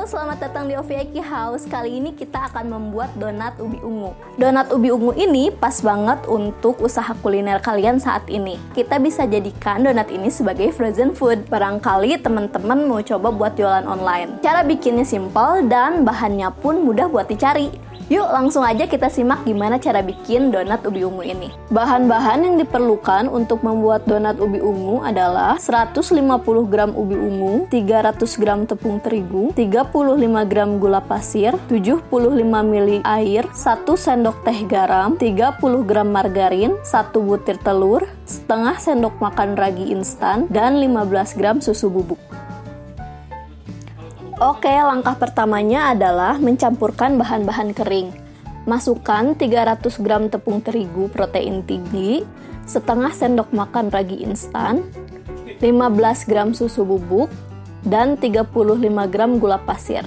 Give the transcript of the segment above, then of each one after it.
selamat datang di Ovieki House. Kali ini kita akan membuat donat ubi ungu. Donat ubi ungu ini pas banget untuk usaha kuliner kalian saat ini. Kita bisa jadikan donat ini sebagai frozen food. Barangkali teman-teman mau coba buat jualan online. Cara bikinnya simple dan bahannya pun mudah buat dicari. Yuk langsung aja kita simak gimana cara bikin donat ubi ungu ini. Bahan-bahan yang diperlukan untuk membuat donat ubi ungu adalah 150 gram ubi ungu, 300 gram tepung terigu, 35 gram gula pasir, 75 ml air, 1 sendok teh garam, 30 gram margarin, 1 butir telur, setengah sendok makan ragi instan, dan 15 gram susu bubuk. Oke, langkah pertamanya adalah mencampurkan bahan-bahan kering. Masukkan 300 gram tepung terigu protein tinggi, setengah sendok makan ragi instan, 15 gram susu bubuk, dan 35 gram gula pasir.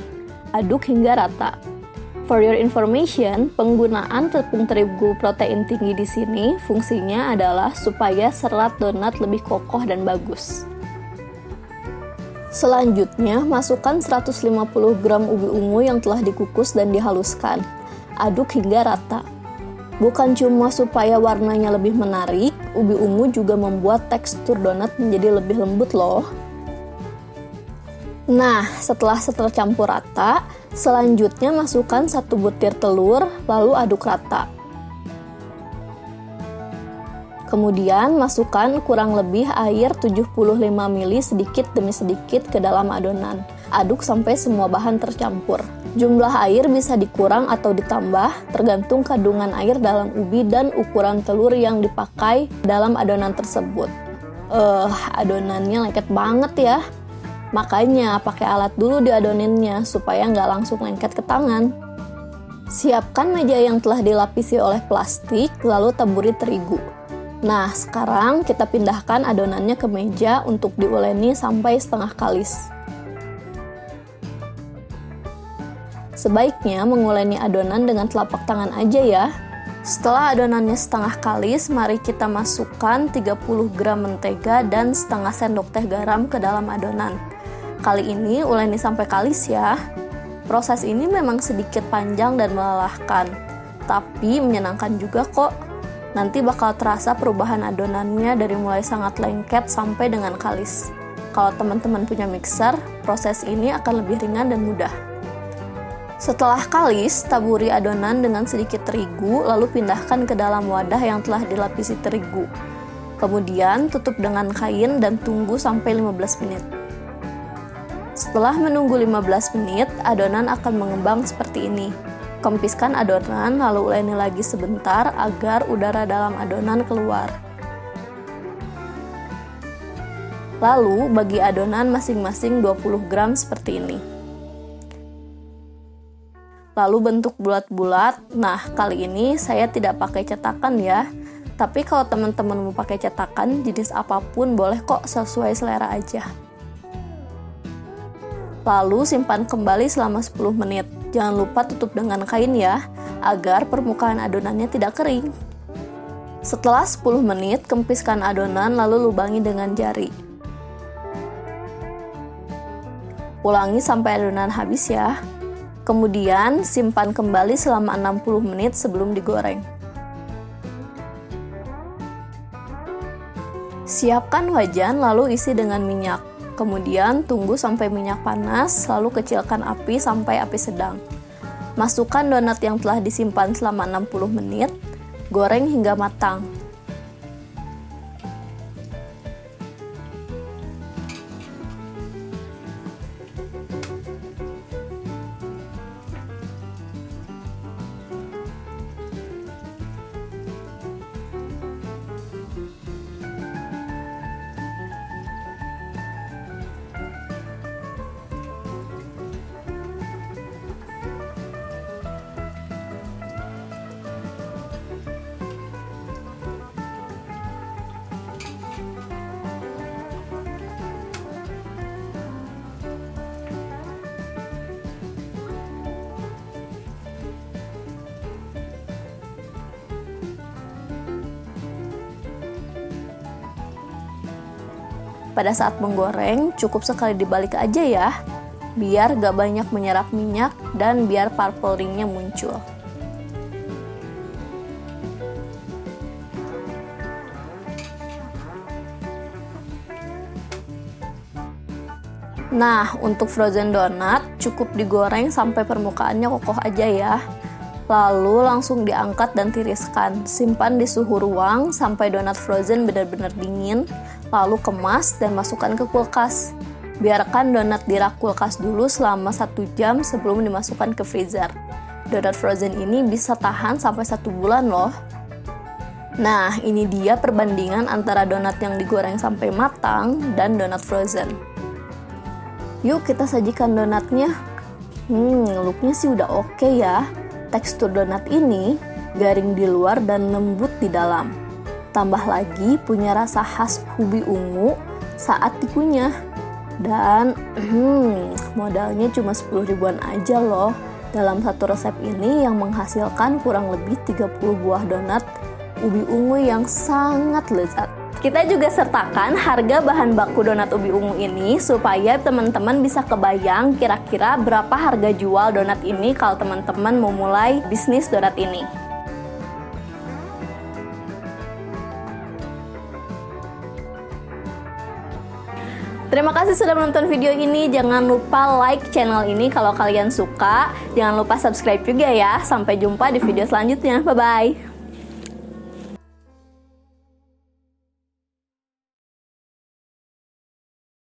Aduk hingga rata. For your information, penggunaan tepung terigu protein tinggi di sini fungsinya adalah supaya serat donat lebih kokoh dan bagus. Selanjutnya, masukkan 150 gram ubi ungu yang telah dikukus dan dihaluskan. Aduk hingga rata. Bukan cuma supaya warnanya lebih menarik, ubi ungu juga membuat tekstur donat menjadi lebih lembut loh. Nah, setelah tercampur rata, selanjutnya masukkan 1 butir telur, lalu aduk rata. Kemudian masukkan kurang lebih air 75 ml sedikit demi sedikit ke dalam adonan. Aduk sampai semua bahan tercampur. Jumlah air bisa dikurang atau ditambah tergantung kandungan air dalam ubi dan ukuran telur yang dipakai dalam adonan tersebut. Adonannya lengket banget ya. Makanya pakai alat dulu diadoninnya supaya nggak langsung lengket ke tangan. Siapkan meja yang telah dilapisi oleh plastik, lalu taburi terigu. Nah, sekarang kita pindahkan adonannya ke meja untuk diuleni sampai setengah kalis. Sebaiknya menguleni adonan dengan telapak tangan aja ya. Setelah adonannya setengah kalis, mari kita masukkan 30 gram mentega dan setengah sendok teh garam ke dalam adonan. Kali ini uleni sampai kalis ya. Proses ini memang sedikit panjang dan melelahkan, tapi menyenangkan juga kok. Nanti bakal terasa perubahan adonannya dari mulai sangat lengket sampai dengan kalis. Kalau teman-teman punya mixer, proses ini akan lebih ringan dan mudah. Setelah kalis, taburi adonan dengan sedikit terigu, lalu pindahkan ke dalam wadah yang telah dilapisi terigu. Kemudian tutup dengan kain dan tunggu sampai 15 menit. Setelah menunggu 15 menit, adonan akan mengembang seperti ini. Kempiskan adonan, lalu uleni lagi sebentar agar udara dalam adonan keluar. Lalu bagi adonan masing-masing 20 gram seperti ini. Lalu bentuk bulat-bulat. Nah, kali ini saya tidak pakai cetakan ya. Tapi kalau teman-teman mau pakai cetakan, jenis apapun boleh kok, sesuai selera aja. Lalu simpan kembali selama 10 menit. Jangan lupa tutup dengan kain ya, agar permukaan adonannya tidak kering. Setelah 10 menit, kempiskan adonan lalu lubangi dengan jari. Ulangi sampai adonan habis ya. Kemudian simpan kembali selama 60 menit sebelum digoreng. Siapkan wajan lalu isi dengan minyak. Kemudian tunggu sampai minyak panas, lalu kecilkan api sampai api sedang. Masukkan donat yang telah disimpan selama 60 menit, goreng hingga matang. Pada saat menggoreng, cukup sekali dibalik aja ya. biar gak banyak menyerap minyak dan biar purple ringnya muncul. Nah, untuk frozen donat cukup digoreng sampai permukaannya kokoh aja ya. Lalu langsung diangkat dan tiriskan. Simpan di suhu ruang sampai donat frozen benar-benar dingin. Lalu kemas dan masukkan ke kulkas. Biarkan donat di rak kulkas dulu selama 1 jam sebelum dimasukkan ke freezer. Donat frozen ini bisa tahan sampai 1 bulan loh. Nah, ini dia perbandingan antara donat yang digoreng sampai matang dan donat frozen. Yuk kita sajikan donatnya. Looknya sih udah oke ya. Tekstur donat ini garing di luar dan lembut di dalam. Tambah lagi punya rasa khas ubi ungu saat dikunyah. Dan modalnya cuma 10 ribuan aja loh. Dalam satu resep ini yang menghasilkan kurang lebih 30 buah donat ubi ungu yang sangat lezat. Kita juga sertakan harga bahan baku donat ubi ungu ini supaya teman-teman bisa kebayang kira-kira berapa harga jual donat ini kalau teman-teman mau mulai bisnis donat ini. Terima kasih sudah menonton video ini. Jangan lupa like channel ini kalau kalian suka. Jangan lupa subscribe juga ya. Sampai jumpa di video selanjutnya. Bye-bye.